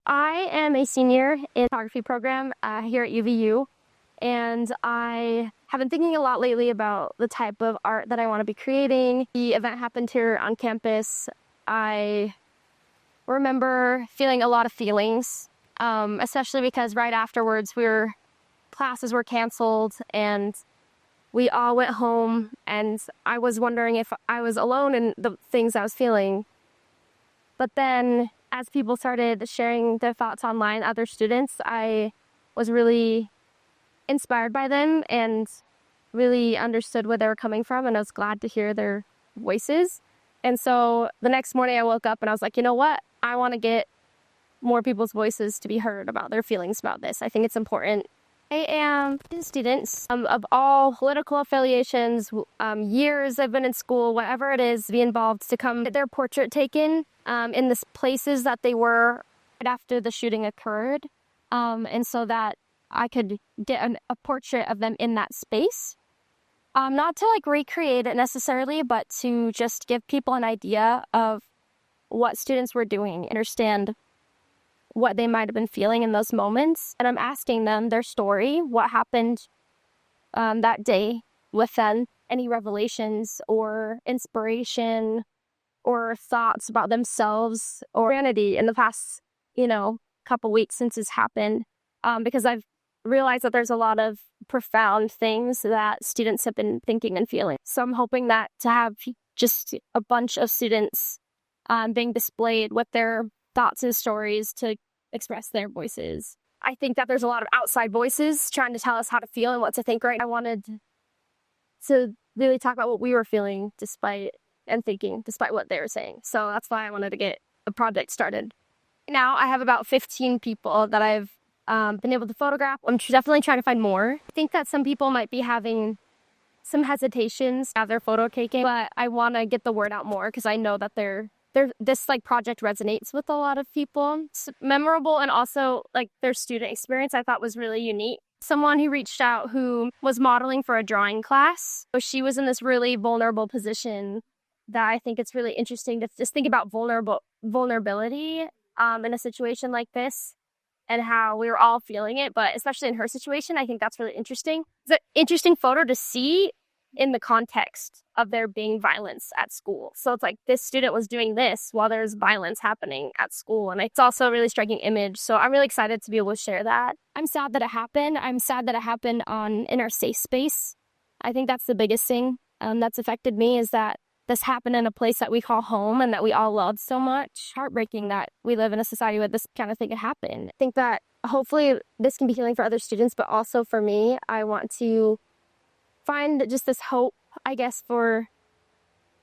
I am a senior in photography program here at UVU, and I have been thinking a lot lately about the type of art that I want to be creating. The event happened here on campus. I remember feeling a lot of feelings, especially because right afterwards classes were canceled and we all went home, and I was wondering if I was alone in the things I was feeling. But then as people started sharing their thoughts online, other students, I was really inspired by them and really understood where they were coming from, and I was glad to hear their voices. And so the next morning I woke up and I was like, you know what? I want to get more people's voices to be heard about their feelings about this. I think it's important. I am students of all political affiliations, years I've been in school, whatever it is, be involved to come get their portrait taken in the places that they were right after the shooting occurred. And so that I could get a portrait of them in that space. Not to recreate it necessarily, but to just give people an idea of what students were doing, understand what they might have been feeling in those moments. And I'm asking them their story, what happened that day with them, any revelations or inspiration or thoughts about themselves or humanity in the past, couple weeks since this happened. Because I've realized that there's a lot of profound things that students have been thinking and feeling. So I'm hoping that to have just a bunch of students being displayed with their thoughts and stories to express their voices. I think that there's a lot of outside voices trying to tell us how to feel and what to think. Right, I wanted to really talk about what we were feeling despite what they were saying. So that's why I wanted to get a project started. Now I have about 15 people that I've been able to photograph. I'm definitely trying to find more. I think that some people might be having some hesitations at their photo taking, but I want to get the word out more because I know that this project resonates with a lot of people. It's memorable, and also their student experience I thought was really unique. Someone who reached out who was modeling for a drawing class. So she was in this really vulnerable position that I think it's really interesting to just think about vulnerability in a situation like this and how we were all feeling it, but especially in her situation, I think that's really interesting. It's an interesting photo to see in the context of there being violence at school. So it's this student was doing this while there's violence happening at school. And it's also a really striking image. So I'm really excited to be able to share that. I'm sad that it happened. I'm sad that it happened in our safe space. I think that's the biggest thing that's affected me, is that this happened in a place that we call home and that we all loved so much. Heartbreaking that we live in a society where this kind of thing could happen. I think that hopefully this can be healing for other students, but also for me. I want to find just this hope, I guess, for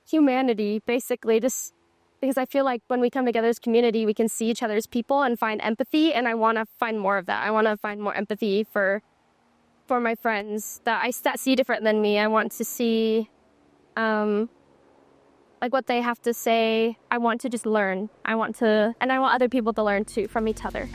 humanity, basically, just because I feel like when we come together as community, we can see each other as people and find empathy, and I want to find more of that. I want to find more empathy for my friends that see different than me. I want to see what they have to say. I want to just learn. I want other people to learn too from each other.